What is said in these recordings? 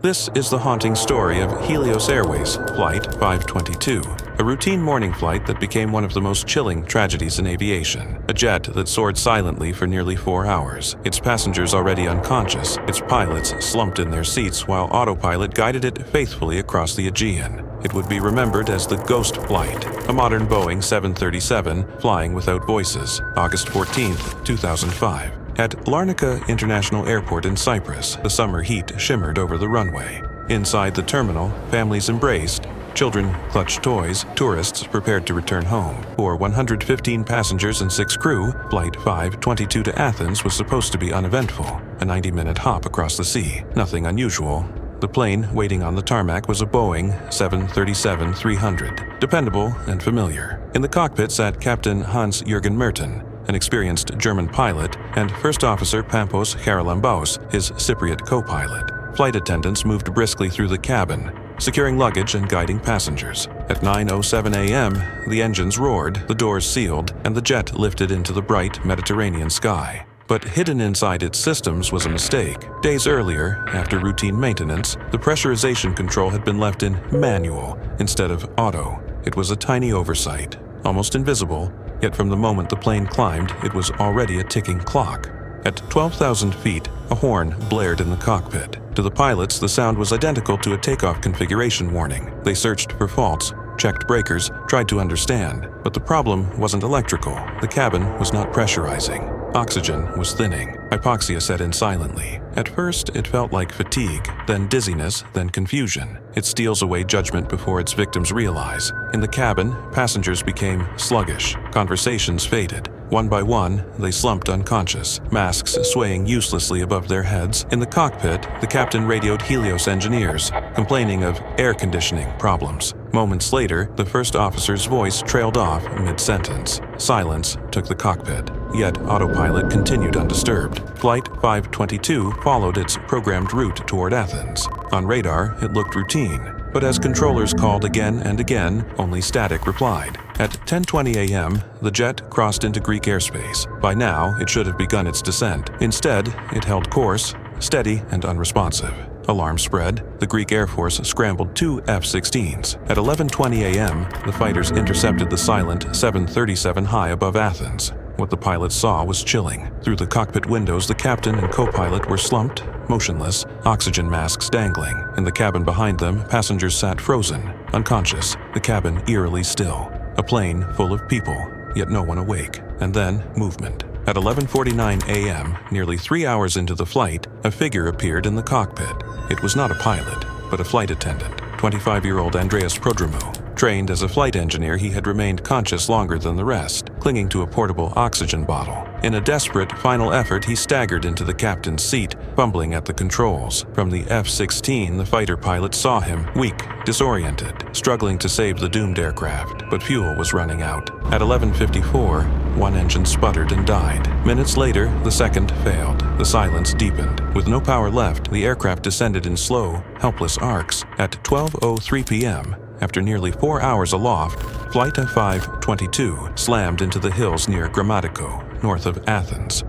This is the haunting story of Helios Airways Flight 522, a routine morning flight that became one of the most chilling tragedies in aviation. A jet that soared silently for nearly 4 hours, its passengers already unconscious, its pilots slumped in their seats while autopilot guided it faithfully across the Aegean. It would be remembered as the Ghost Flight, a modern Boeing 737 flying without voices, August 14, 2005. At Larnaca International Airport in Cyprus, the summer heat shimmered over the runway. Inside the terminal, families embraced, children clutched toys, tourists prepared to return home. For 115 passengers and 6 crew, Flight 522 to Athens was supposed to be uneventful, a 90-minute hop across the sea. Nothing unusual. The plane waiting on the tarmac was a Boeing 737-300, dependable and familiar. In the cockpit sat Captain Hans-Jürgen Merten, an experienced German pilot, and First Officer Pampos Charalambos, his Cypriot co-pilot. Flight attendants moved briskly through the cabin, securing luggage and guiding passengers. At 9:07 a.m., the engines roared, the doors sealed, and the jet lifted into the bright Mediterranean sky. But hidden inside its systems was a mistake. Days earlier, after routine maintenance, the pressurization control had been left in manual instead of auto. It was a tiny oversight, almost invisible, yet from the moment the plane climbed, it was already a ticking clock. At 12,000 feet, a horn blared in the cockpit. To the pilots, the sound was identical to a takeoff configuration warning. They searched for faults, checked breakers, tried to understand. But the problem wasn't electrical. The cabin was not pressurizing. Oxygen was thinning. Hypoxia set in silently. At first, it felt like fatigue, then dizziness, then confusion. It steals away judgment before its victims realize. In the cabin, passengers became sluggish. Conversations faded. One by one, they slumped unconscious, masks swaying uselessly above their heads. In the cockpit, the captain radioed Helios engineers, complaining of air conditioning problems. Moments later, the first officer's voice trailed off mid-sentence. Silence took the cockpit, yet autopilot continued undisturbed. Flight 522 followed its programmed route toward Athens. On radar, it looked routine, but as controllers called again and again, only static replied. At 10:20 a.m., the jet crossed into Greek airspace. By now, it should have begun its descent. Instead, it held course, steady and unresponsive. Alarm spread. The Greek Air Force scrambled 2 F-16s. At 11:20 a.m., the fighters intercepted the silent 737 high above Athens. What the pilots saw was chilling. Through the cockpit windows, the captain and co-pilot were slumped, motionless, oxygen masks dangling. In the cabin behind them, passengers sat frozen, unconscious, the cabin eerily still. A plane full of people, yet no one awake. And then, movement. At 11:49 a.m., nearly 3 hours into the flight, a figure appeared in the cockpit. It was not a pilot, but a flight attendant, 25-year-old Andreas Prodromou. Trained as a flight engineer, he had remained conscious longer than the rest, clinging to a portable oxygen bottle. In a desperate final effort, he staggered into the captain's seat, fumbling at the controls. From the F-16, the fighter pilot saw him, weak, disoriented, struggling to save the doomed aircraft, but fuel was running out. At 11:54, one engine sputtered and died. Minutes later, the second failed. The silence deepened. With no power left, the aircraft descended in slow, helpless arcs. At 12:03 p.m., after nearly 4 hours aloft, Flight 522 slammed into the hills near Grammatico, north of Athens.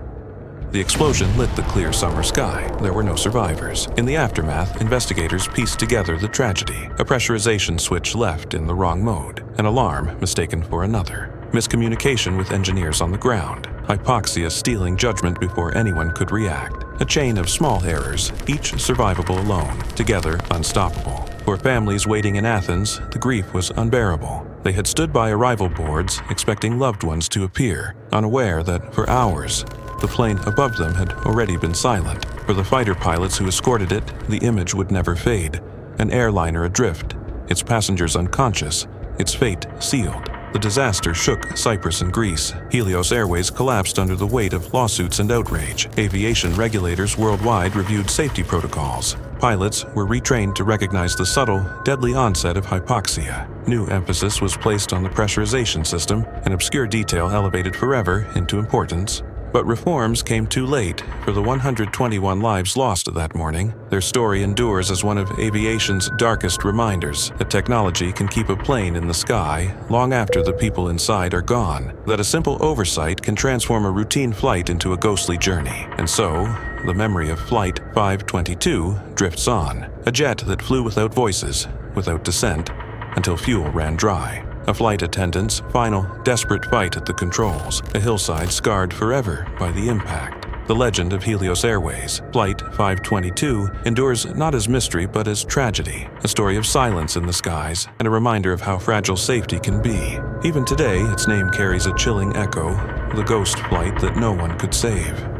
The explosion lit the clear summer sky. There were no survivors. In the aftermath, investigators pieced together the tragedy. A pressurization switch left in the wrong mode. An alarm mistaken for another. Miscommunication with engineers on the ground. Hypoxia stealing judgment before anyone could react. A chain of small errors, each survivable alone, together unstoppable. For families waiting in Athens, the grief was unbearable. They had stood by arrival boards, expecting loved ones to appear, unaware that for hours, the plane above them had already been silent. For the fighter pilots who escorted it, the image would never fade. An airliner adrift, its passengers unconscious, its fate sealed. The disaster shook Cyprus and Greece. Helios Airways collapsed under the weight of lawsuits and outrage. Aviation regulators worldwide reviewed safety protocols. Pilots were retrained to recognize the subtle, deadly onset of hypoxia. New emphasis was placed on the pressurization system, an obscure detail elevated forever into importance. But reforms came too late for the 121 lives lost that morning. Their story endures as one of aviation's darkest reminders that technology can keep a plane in the sky long after the people inside are gone, that a simple oversight can transform a routine flight into a ghostly journey. And so, the memory of Flight 522 drifts on, a jet that flew without voices, without descent, until fuel ran dry. A flight attendant's final, desperate fight at the controls, a hillside scarred forever by the impact. The legend of Helios Airways, Flight 522, endures not as mystery but as tragedy, a story of silence in the skies and a reminder of how fragile safety can be. Even today, its name carries a chilling echo, the ghost flight that no one could save.